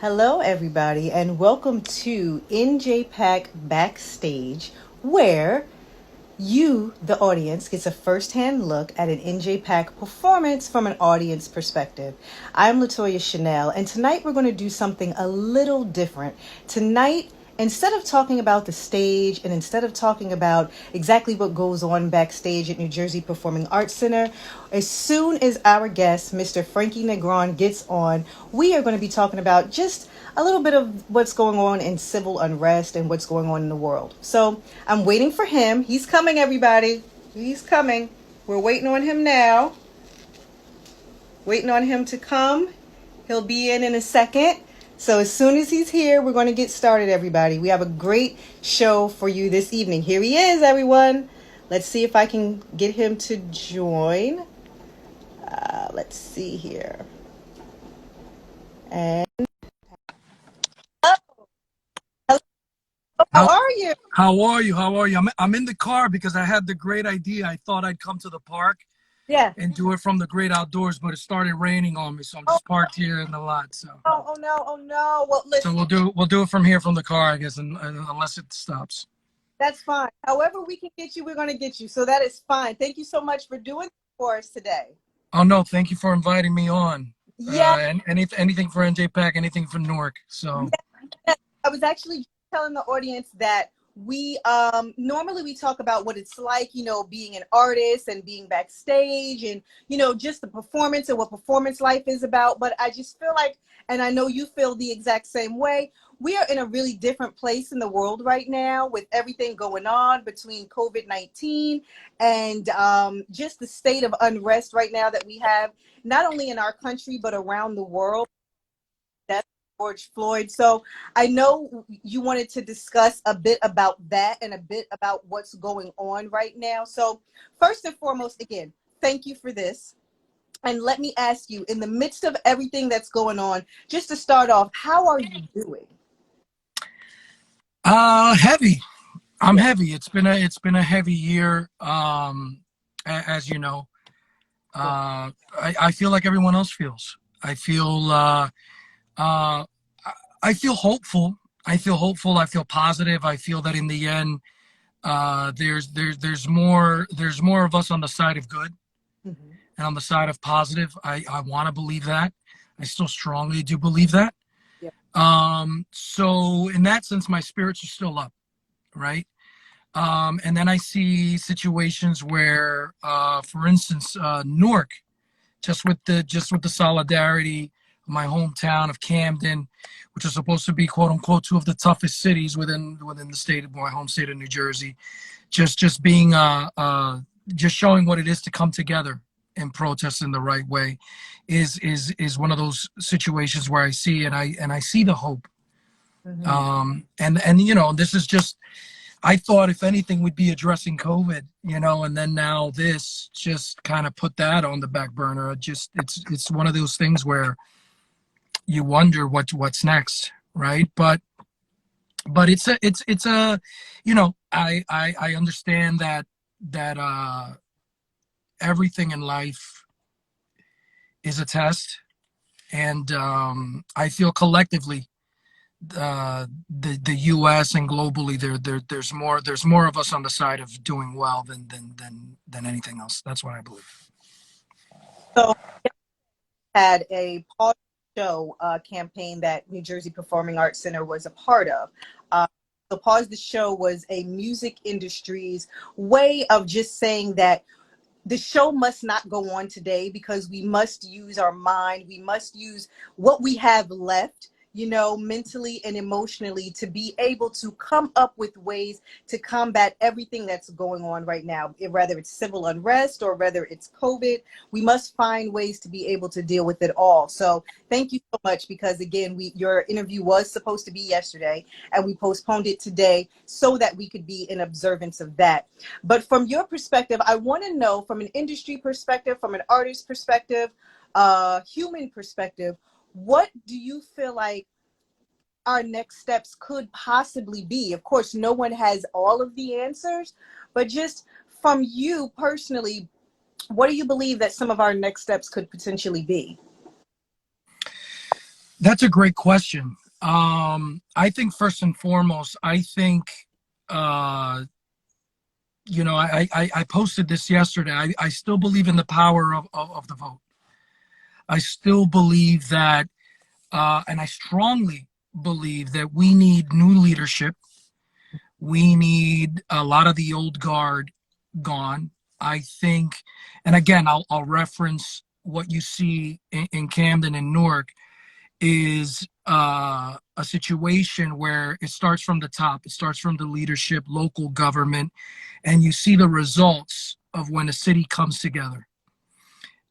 Hello, everybody, and welcome to NJPAC Backstage, where you, the audience, gets a first-hand look at an NJPAC performance from an audience perspective. I'm Latoya Chanel, and tonight we're going to do something a little different. Tonight, instead of talking about the stage and instead of talking about exactly what goes on backstage at New Jersey Performing Arts Center, as soon as our guest, Mr. Frankie Negron, gets on, we are going to be talking about just a little bit of what's going on in civil unrest and what's going on in the world. So I'm waiting for him. He's coming, everybody. He's coming. We're waiting on him now. Waiting on him to come. He'll be in a second. So as soon as he's here, we're going to get started, everybody. We have a great show for you this evening. Here he is, everyone. Let's see if I can get him to join. Let's see here. And how How are you? how are you? How are you? I'm in the car because I had the great idea. I thought I'd come to the park Yeah. and do it from the great outdoors, but it started raining on me, so I'm Oh, just parked here in the lot. So oh no, oh no. Well, so listen. we'll do it from here from the car, I guess, unless it stops. That's fine. However we can get you, we're going to get you. So that is fine. Thank you so much for doing this for us today. Oh no, thank you for inviting me on. Yeah, And anything for NJPAC, anything for Newark. So yeah. I was actually telling the audience that we normally we talk about what it's like, being an artist and being backstage and just the performance and what performance life is about. But I just feel like, and I know you feel the exact same way, we are in a really different place in the world right now with everything going on between COVID-19 and just the state of unrest right now that we have, not only in our country but around the world. That's George Floyd. So I know you wanted to discuss a bit about that and a bit about what's going on right now. So first and foremost, again, thank you for this. And let me ask you, in the midst of everything that's going on, just to start off, how are you doing? heavy. I'm Yeah. heavy. It's been a heavy year. As you know, Yeah. I feel like everyone else feels. I feel uh, I feel hopeful. I feel hopeful. I feel positive. I feel that in the end, there's more of us on the side of good Mhm. and on the side of positive. I want to believe that. I still strongly do believe that. Yeah. So in that sense, my spirits are still up, right? And then I see situations where, for instance, Newark, just with the solidarity of my hometown of Camden, which is supposed to be quote unquote two of the toughest cities within the state of my home state of New Jersey, just being just showing what it is to come together and protest in the right way is one of those situations where I see and I see the hope. Mhm. And this is just, I thought if anything we'd be addressing COVID, and then now this just kind of put that on the back burner. It's one of those things where you wonder what's next, right? But it's a I understand that everything in life is a test, and I feel collectively the U.S. and globally there's more of us on the side of doing well than anything else. That's what I believe. So had a pause show campaign that New Jersey Performing Arts Center was a part of. Uh, so Pause the Show was a music industry's way of just saying that the show must not go on today because we must use our mind. We must use what we have left, mentally and emotionally to be able to come up with ways to combat everything that's going on right now, whether it's civil unrest or whether it's COVID. We must find ways to be able to deal with it all. So thank you so much because again, your interview was supposed to be yesterday and we postponed it today so that we could be in observance of that. But from your perspective, I want to know from an industry perspective, from an artist perspective, human perspective, what do you feel like our next steps could possibly be? Of course, no one has all of the answers, but just from you personally, what do you believe that some of our next steps could potentially be? That's a great question. I think first and foremost, I think, I posted this yesterday. I still believe in the power of the vote. I still believe that, and I strongly believe that we need new leadership. We need a lot of the old guard gone. I think, and again, I'll reference what you see in Camden and Newark is a situation where it starts from the top. It starts from the leadership, local government, and you see the results of when a city comes together.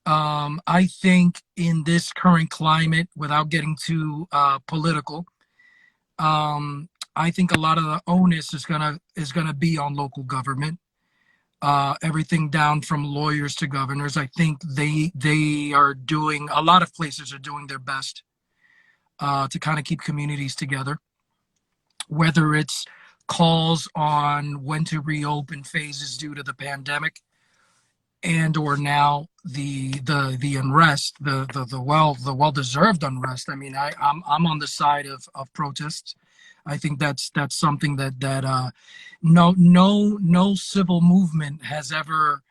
I think in this current climate, without getting too political, I think a lot of the onus is gonna be on local government. Everything down from lawyers to governors. I think they are doing, a lot of places are doing their best to kind of keep communities together, whether it's calls on when to reopen phases due to the pandemic, and or now the unrest, the well deserved unrest. I mean, I'm on the side of protests. I think that's something that no civil movement has ever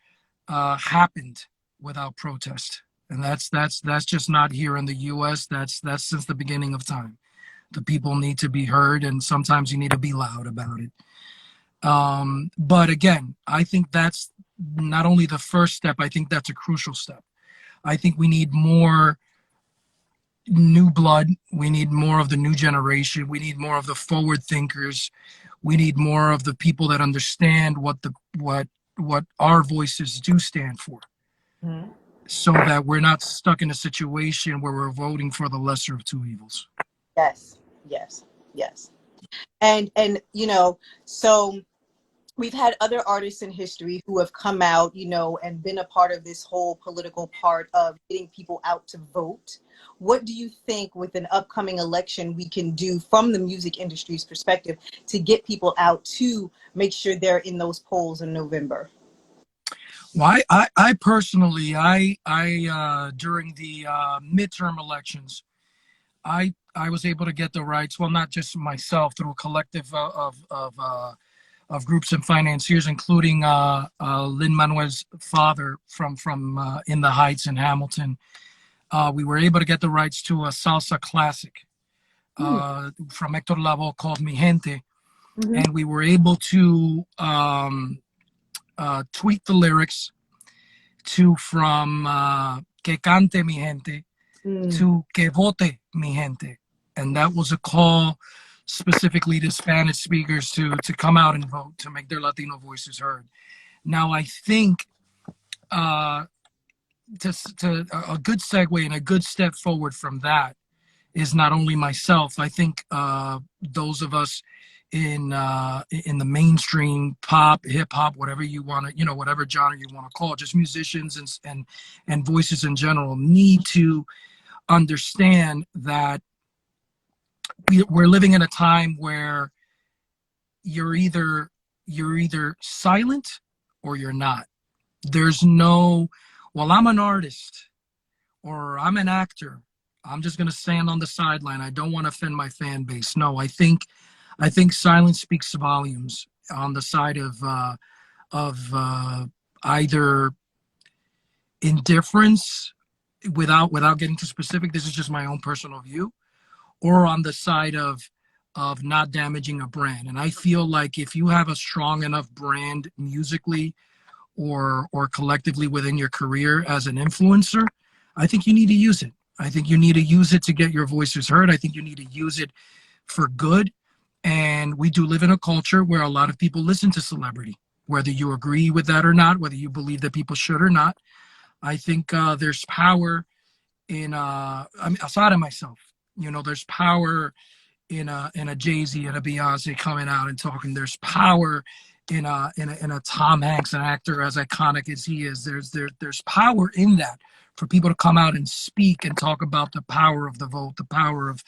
happened without protest, and that's just not here in the U.S. That's since the beginning of time. The people need to be heard, and sometimes you need to be loud about it. But again, I think that's not only the first step. I think that's a crucial step. I think we need more new blood. We need more of the new generation. We need more of the forward thinkers. We need more of the people that understand what our voices do stand for, Mhm. so that we're not stuck in a situation where we're voting for the lesser of two evils. Yes, yes, yes. And so we've had other artists in history who have come out, and been a part of this whole political part of getting people out to vote. What do you think with an upcoming election we can do from the music industry's perspective to get people out to make sure they're in those polls in November? Well, I personally, during the midterm elections, I was able to get the rights. Well, not just myself, through a collective of groups and financiers, including Lin Manuel's father from In the Heights in Hamilton. We were able to get the rights to a salsa classic from Hector Lavoe called Mi Gente, Mm-hmm. and we were able to tweak the lyrics to from Que Cante Mi Gente to Que Vote Mi Gente. And that was a call specifically to Spanish speakers to come out and vote, to make their Latino voices heard. Now, I think to a good segue and a good step forward from that is not only myself. I think those of us in the mainstream pop, hip hop, whatever you want to, whatever genre you want to call it, just musicians and voices in general, need to understand that we're living in a time where you're either silent or you're not. There's no, well, I'm an artist or I'm an actor, I'm just going to stand on the sideline, I don't want to offend my fan base. No, I think silence speaks volumes on the side of either indifference, without getting too specific. This is just my own personal view, or on the side of not damaging a brand. And I feel like if you have a strong enough brand musically or collectively within your career as an influencer, I think you need to use it. I think you need to use it to get your voices heard. I think you need to use it for good. And we do live in a culture where a lot of people listen to celebrity, whether you agree with that or not, whether you believe that people should or not. I think there's power in, aside of myself, there's power in a Jay-Z and a Beyonce coming out and talking. There's power in a Tom Hanks, an actor as iconic as he is. There's power in that for people to come out and speak and talk about the power of the vote, the power of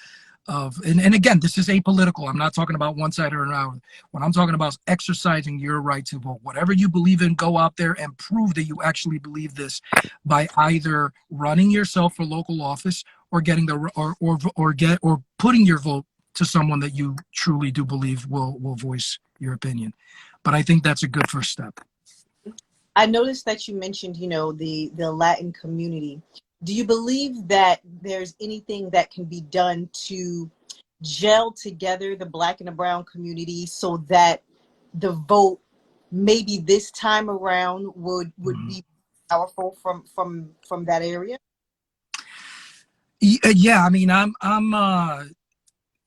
and again, this is apolitical. I'm not talking about one side or another. What I'm talking about is exercising your right to vote. Whatever you believe in, go out there and prove that you actually believe this by either running yourself for local office or getting the or putting your vote to someone that you truly do believe will voice your opinion. But I think that's a good first step. I noticed that you mentioned, the Latin community. Do you believe that there's anything that can be done to gel together the Black and the Brown community so that the vote maybe this time around would be powerful from that area? Yeah, I mean,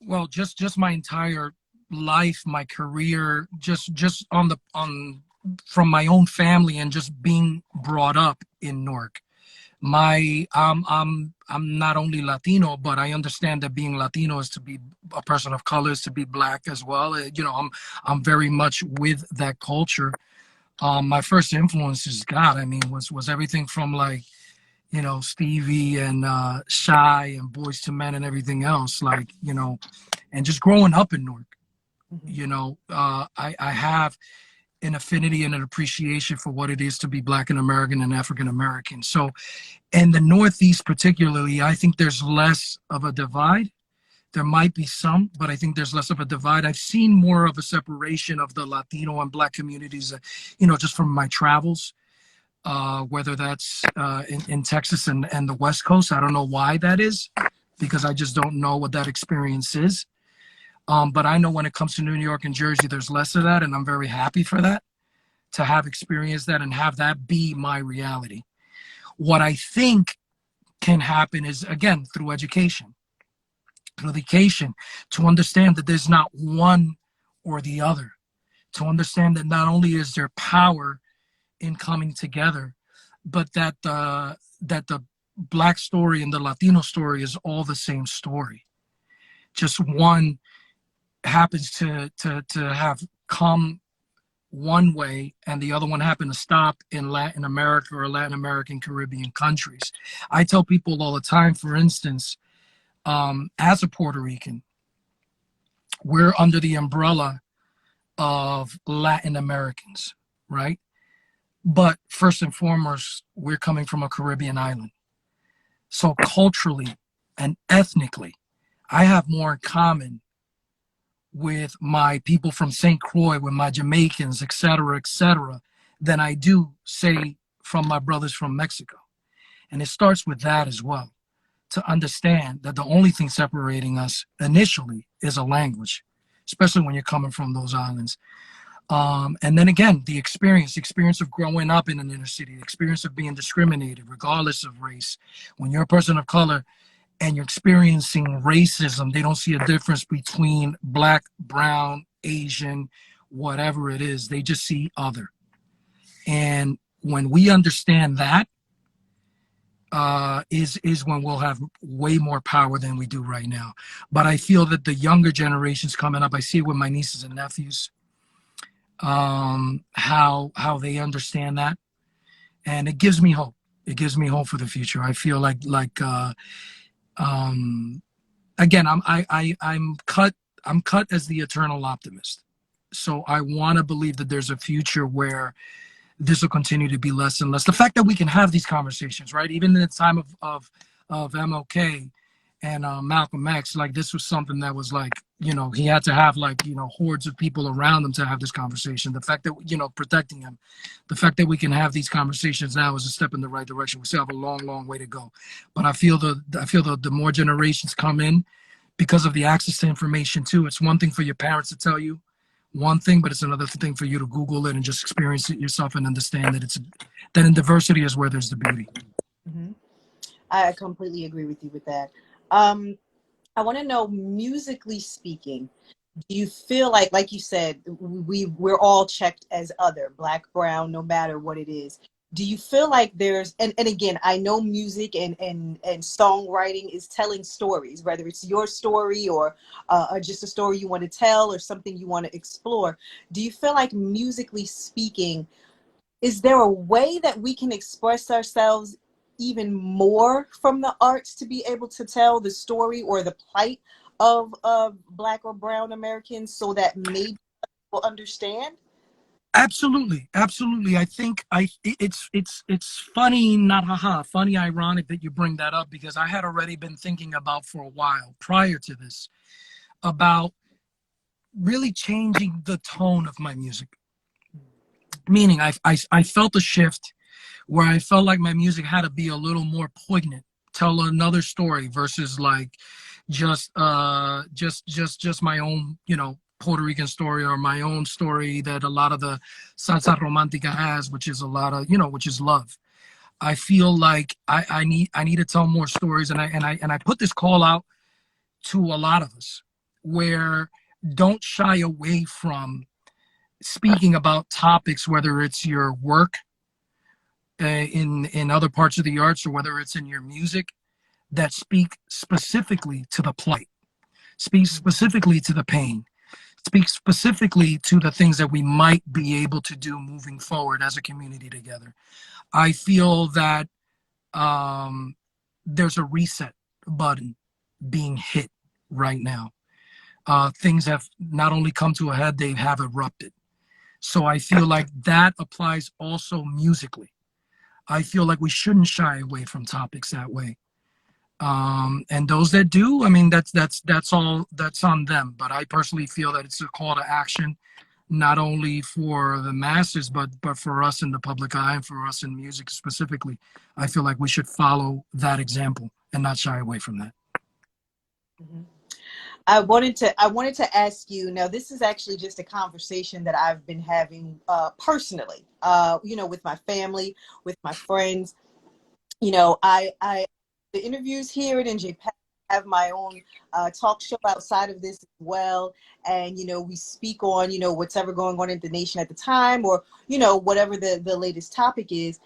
well, just my entire life, my career, just on from my own family and just being brought up in Newark. I'm not only Latino, but I understand that being Latino is to be a person of color, is to be Black as well. I'm very much with that culture. My first influences, God, I mean, was everything from like, Stevie and Shy and Boys to Men and everything else, like, and just growing up in Newark. I have an affinity and an appreciation for what it is to be Black and American and African American. So in the Northeast particularly, I think there's less of a divide. There might be some, but I think there's less of a divide. I've seen more of a separation of the Latino and Black communities, just from my travels, whether that's in Texas and the West Coast. I don't know why that is, because I just don't know what that experience is. But I know when it comes to New York and Jersey, there's less of that, and I'm very happy for that, to have experienced that and have that be my reality. What I think can happen is, again, through education, to understand that there's not one or the other, to understand that not only is there power in coming together, but that the Black story and the Latino story is all the same story. Just one happens to have come one way and the other one happened to stop in Latin America or Latin American Caribbean countries. I tell people all the time, for instance, as a Puerto Rican, we're under the umbrella of Latin Americans, right? But first and foremost, we're coming from a Caribbean island. So culturally and ethnically, I have more in common with my people from St. Croix, with my Jamaicans, et cetera, than I do, say, from my brothers from Mexico. And it starts with that as well, to understand that the only thing separating us initially is a language, especially when you're coming from those islands. And then again, the experience of growing up in an inner city, the experience of being discriminated regardless of race. When you're a person of color and you're experiencing racism, they don't see a difference between Black, brown, Asian, whatever it is. They just see other. And when we understand that, is when we'll have way more power than we do right now. But I feel that the younger generations coming up, I see it with my nieces and nephews, how they understand that, and it gives me hope. It gives me hope for the future. I feel like again, I'm cut as the eternal optimist. So I want to believe that there's a future where this will continue to be less and less. The fact that we can have these conversations, right? Even in the time of MLK and Malcolm X, like this was something that was like, he had to have like, hordes of people around him to have this conversation. The fact that, protecting him, the fact that we can have these conversations now is a step in the right direction. We still have a long, long way to go. But I feel the more generations come in, because of the access to information too. It's one thing for your parents to tell you one thing, but it's another thing for you to Google it and just experience it yourself and understand that in diversity is where there's the beauty. Mm-hmm. I completely agree with you with that. I want to know, musically speaking, do you feel like you said, we're all checked as other, Black, brown, no matter what it is. Do you feel like there's, and again, I know music and songwriting is telling stories, whether it's your story or just a story you want to tell or something you want to explore. Do you feel like, musically speaking, is there a way that we can express ourselves even more from the arts to be able to tell the story or the plight of Black or brown Americans so that maybe we'll understand? Absolutely, absolutely. I think it's funny, not haha, funny, ironic that you bring that up, because I had already been thinking about for a while prior to this about really changing the tone of my music. Meaning, I felt a shift where I felt like my music had to be a little more poignant, tell another story versus like just my own, Puerto Rican story, or my own story that a lot of the salsa romantica has, which is a lot of, which is love. I feel like I need to tell more stories, and I put this call out to a lot of us, where don't shy away from speaking about topics, whether it's your work, in other parts of the arts, or whether it's in your music, that speak specifically to the plight, speak specifically to the pain, speak specifically to the things that we might be able to do moving forward as a community together. I feel that there's a reset button being hit right now. Things have not only come to a head, they have erupted. So I feel like that applies also musically. I feel like we shouldn't shy away from topics that way. And those that do, I mean, that's on them. But I personally feel that it's a call to action, not only for the masses, but for us in the public eye, and for us in music specifically. I feel like we should follow that example and not shy away from that. Mhm. I wanted to ask you, now this is actually just a conversation that I've been having personally, with my family, with my friends. I the interviews here at NJPAC, have my own talk show outside of this as well. And, we speak on, whatever going on in the nation at the time, or, whatever the latest topic is.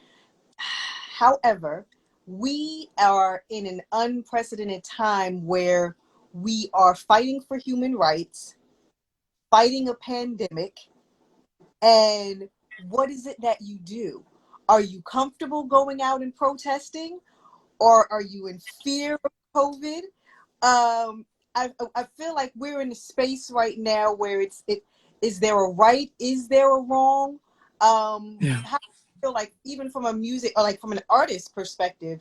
However, we are in an unprecedented time where we are fighting for human rights, fighting a pandemic. And what is it that you do? Are you comfortable going out and protesting, or are you in fear of COVID? I feel like we're in a space right now where is there a right? Is there a wrong? Yeah. How do you feel like, even from a music, or like from an artist perspective,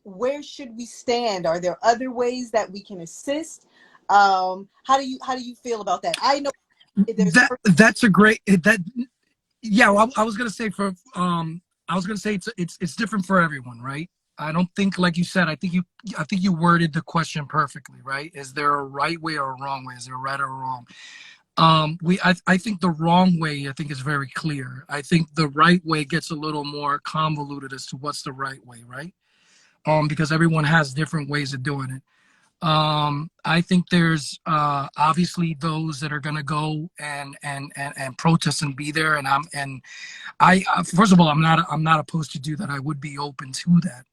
where should we stand? Are there other ways that we can assist? How do you feel about that? I know there's That's a great that yeah. Well, I was gonna say I was gonna say it's different for everyone, right? I don't think, like you said, I think you worded the question perfectly, right? Is there a right way or a wrong way? Is there a right or a wrong? I think the wrong way, I think, is very clear. I think the right way gets a little more convoluted as to what's the right way, right? Because everyone has different ways of doing it. I think there's obviously those that are gonna go and protest and be there, and I first of all, I'm not opposed to do that. I would be open to that.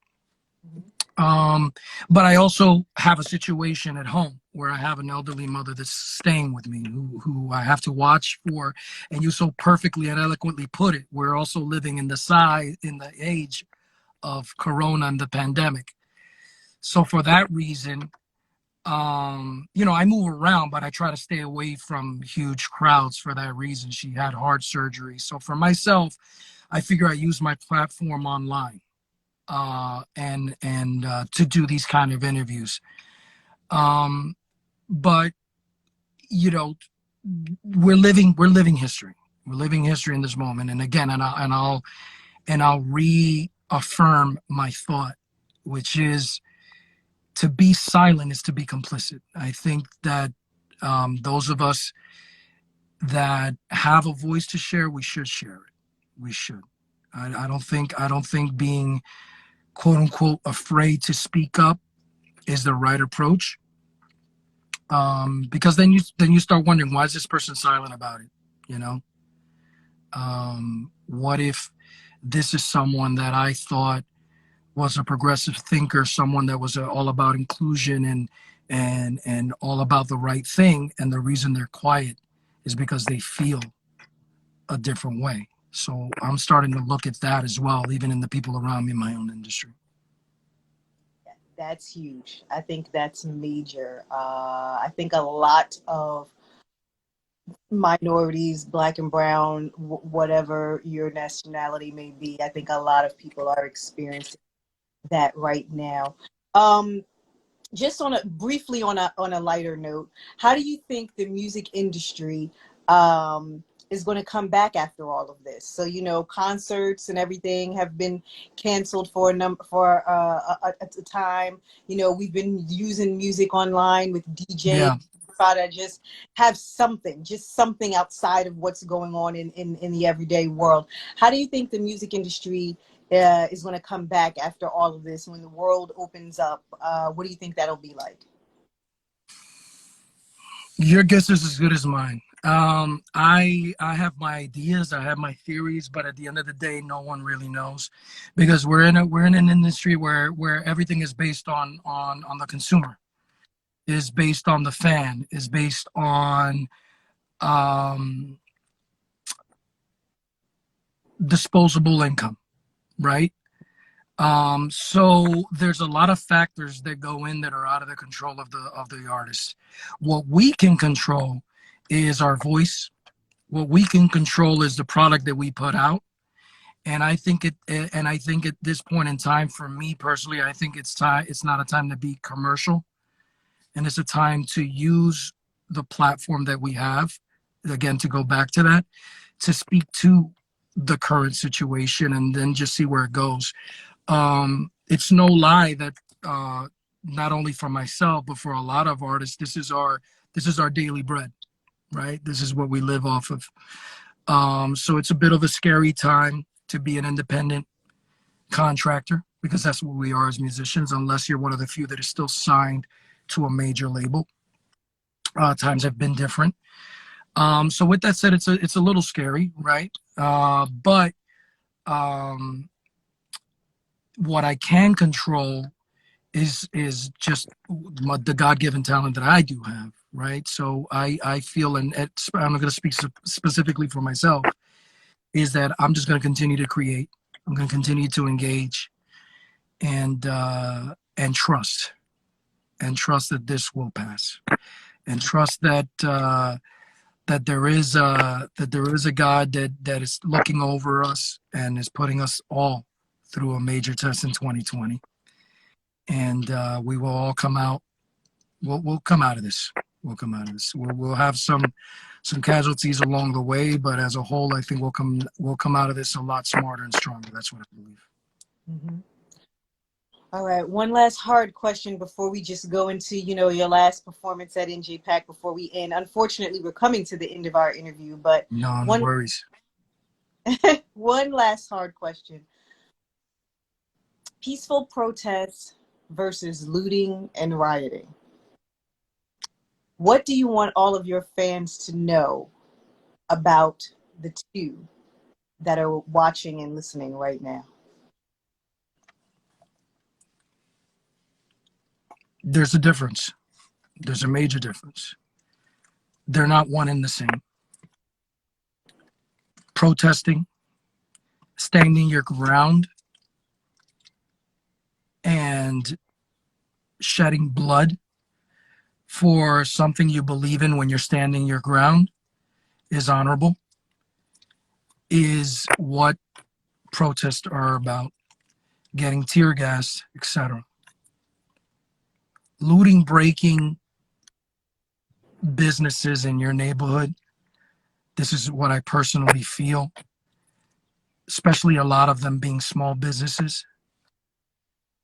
Um, but I also have a situation at home where I have an elderly mother that's staying with me, who I have to watch for. And you so perfectly and eloquently put it, we're also living in the age of Corona and the pandemic. So for that reason, I move around, but I try to stay away from huge crowds for that reason. She had heart surgery. So for myself, I figure I use my platform online, and to do these kind of interviews. Um, but you know, we're living history. We're living history in this moment. And again, and I'll reaffirm my thought, which is, to be silent is to be complicit. I think that those of us that have a voice to share, we should share it. We should. I don't think being quote unquote afraid to speak up is the right approach. Because then you start wondering, why is this person silent about it? You know, what if this is someone that I thought was a progressive thinker, someone that was all about inclusion and all about the right thing, and the reason they're quiet is because they feel a different way. So I'm starting to look at that as well, even in the people around me in my own industry. That's huge. I think that's major. I think a lot of minorities, black and brown, whatever your nationality may be. I think a lot of people are experiencing that right now. Um, just on a briefly on a lighter note, how do you think the music industry is going to come back after all of this? So concerts and everything have been canceled for a time. We've been using music online with DJs. Yeah. Try to just have just something outside of what's going on in the everyday world. How do you think the music industry is going to come back after all of this when the world opens up? What do you think that'll be like? Your guess is as good as mine. I have my ideas, I have my theories, but at the end of the day, no one really knows, because we're in an industry where everything is based on the consumer, is based on the fan, is based on um, disposable income, right? So there's a lot of factors that go in that are out of the control of the artist. What we can control is our voice. What we can control is the product that we put out. And I think at this point in time, for me personally, I think it's not a time to be commercial, and it's a time to use the platform that we have, again, to go back to that, to speak to the current situation and then just see where it goes. It's no lie that not only for myself but for a lot of artists, this is our daily bread, right? This is what we live off of. So it's a bit of a scary time to be an independent contractor, because that's what we are as musicians, unless you're one of the few that is still signed to a major label. Times have been different. So with that said, it's a little scary, right? But what I can control is just the God-given talent that I do have, right? So I feel, and I'm not going to speak specifically for myself, is that I'm just going to continue to create. I'm going to continue to engage and trust, that this will pass, and trust that that there is a God that is looking over us and is putting us all through a major test in 2020, and we will all come out. We'll come out of this. We'll come out of this. We'll have some casualties along the way, but as a whole, I think we'll come out of this a lot smarter and stronger. That's what I believe. Mm-hmm. All right, one last hard question before we just go into, your last performance at NJPAC before we end. Unfortunately, we're coming to the end of our interview, but No one worries. one last hard question. Peaceful protests versus looting and rioting. What do you want all of your fans to know about the two that are watching and listening right now? There's a difference. There's a major difference. They're not one and the same. Protesting, standing your ground, and shedding blood for something you believe in when you're standing your ground is honorable, is what protests are about. Getting tear gas, etc. Looting, breaking businesses in your neighborhood. This is what I personally feel, especially a lot of them being small businesses,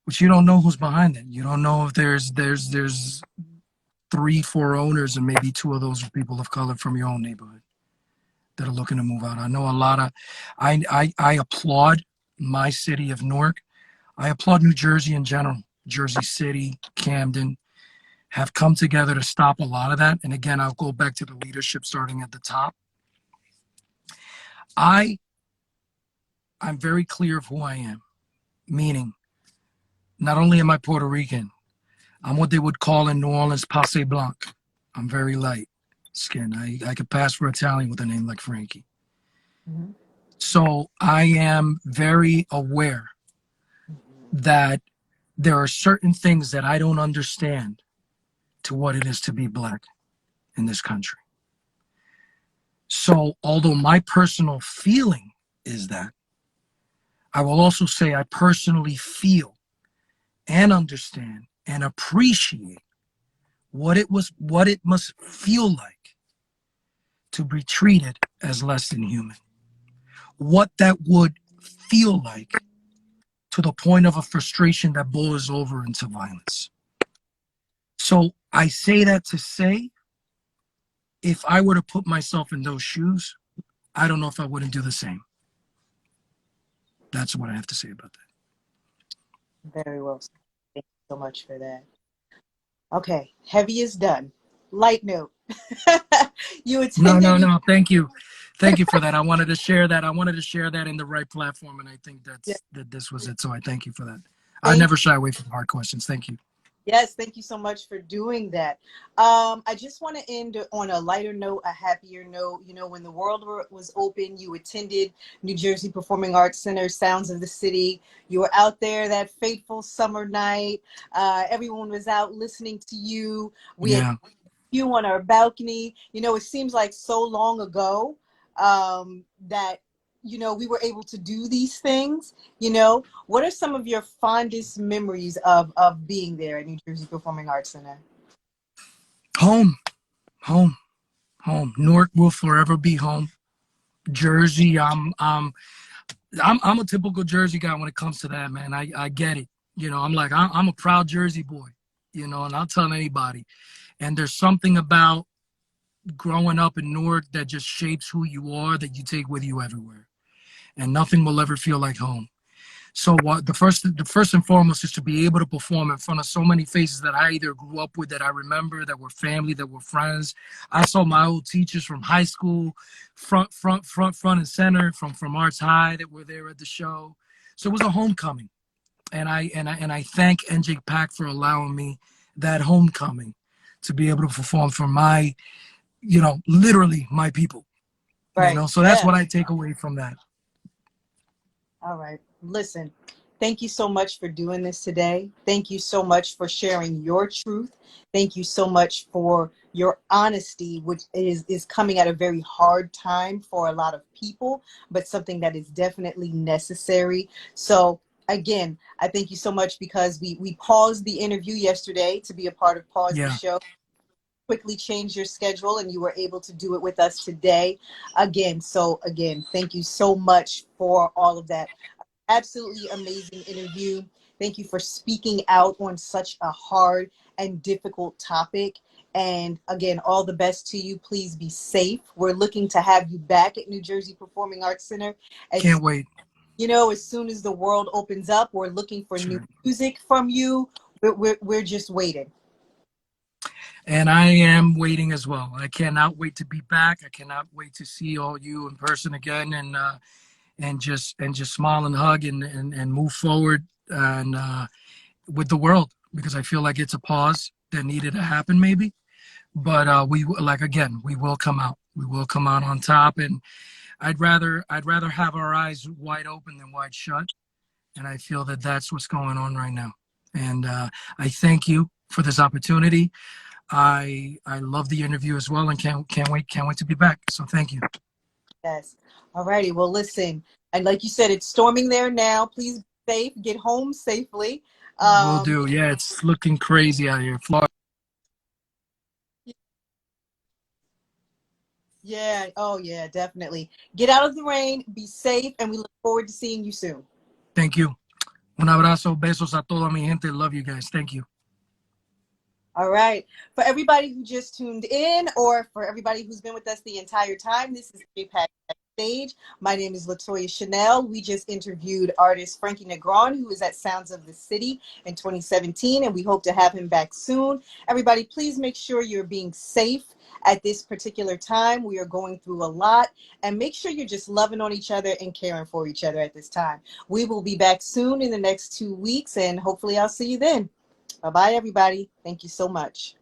which you don't know who's behind it. You don't know if there's 3, 4 owners, and maybe 2 of those are people of color from your own neighborhood that are looking to move out. I know a lot of, I applaud my city of Newark. I applaud New Jersey in general. Jersey City, Camden have come together to stop a lot of that. And again, I'll go back to the leadership starting at the top. I'm very clear of who I am, meaning not only am I Puerto Rican, I'm what they would call in New Orleans passe blanc. I'm very light skin. I could pass for Italian with a name like Frankie. Mm-hmm. So I am very aware that there are certain things that I don't understand to what it is to be black in this country. So although my personal feeling is that, I will also say I personally feel and understand and appreciate what it must feel like to be treated as less than human. What that would feel like to the point of a frustration that boils over into violence. So I say that to say, if I were to put myself in those shoes, I don't know if I wouldn't do the same. That's what I have to say about that. Very well. Thank you so much for that. Okay, heavy is done. Light note. You No, attended. no, no. Thank you. Thank you for that. I wanted to share that. I wanted to share that in the right platform, and I think that this was it. So I thank you for that. I Thank never shy away from hard questions. Thank you. Yes, thank you so much for doing that. I just want to end on a lighter note, a happier note. You know, when the world was open, you attended New Jersey Performing Arts Center, Sounds of the City. You were out there that fateful summer night. Everyone was out listening to you. We had Yeah. you on our balcony. You know, it seems like so long ago that, you know, we were able to do these things. You know, what are some of your fondest memories of being there at New Jersey Performing Arts Center? Home, home, home. Newark will forever be home. Jersey, I'm a typical Jersey guy when it comes to that, man. I get it. You know, I'm a proud Jersey boy, you know, and I'll tell anybody. And there's something about growing up in Newark that just shapes who you are, that you take with you everywhere. And nothing will ever feel like home. So what the first and foremost is to be able to perform in front of so many faces that I either grew up with, that I remember, that were family, that were friends. I saw my old teachers from high school, front and center from Arts High, that were there at the show. So it was a homecoming, and I thank NJPAC for allowing me that homecoming to be able to perform for my, you know, literally my people. You Right. know, so that's Yeah. what I take away from that. All right. Listen, thank you so much for doing this today. Thank you so much for sharing your truth. Thank you so much for your honesty, which is coming at a very hard time for a lot of people, but something that is definitely necessary. So again, I thank you so much, because we paused the interview yesterday to be a part of Pause the Yeah, Show. Quickly change your schedule, and you were able to do it with us today again. So again, thank you so much for all of that. Absolutely amazing interview. Thank you for speaking out on such a hard and difficult topic. And again, all the best to you. Please be safe. We're looking to have you back at New Jersey Performing Arts Center as can't wait. you know, as soon as the world opens up. We're looking for new Sure. music from you. We're just waiting. And I am waiting as well. I cannot wait to be back. I cannot wait to see all you in person again, and just smile and hug and move forward and with the world, because I feel like it's a pause that needed to happen maybe. But we, like, again, we will come out. We will come out on top, and I'd rather have our eyes wide open than wide shut. And I feel that that's what's going on right now. And I thank you for this opportunity. I love the interview as well, and can't wait to be back. So thank you. Yes. All righty. Well, listen, and like you said, it's storming there now. Please be safe. Get home safely. Will Um, do. Yeah, it's looking crazy out here. Florida. yeah. Oh, yeah, definitely. Get out of the rain. Be safe, and we look forward to seeing you soon. Thank you. Un abrazo, besos a toda mi gente. Love you guys. Thank you. All right. For everybody who just tuned in, or for everybody who's been with us the entire time, this is NJPAC Backstage. My name is Latoya Chanel. We just interviewed artist Frankie Negron, who is at Sounds of the City in 2017, and we hope to have him back soon. Everybody, please make sure you're being safe at this particular time. We are going through a lot, and make sure you're just loving on each other and caring for each other at this time. We will be back soon in the next 2 weeks, and hopefully I'll see you then. Bye-bye, everybody. Thank you so much.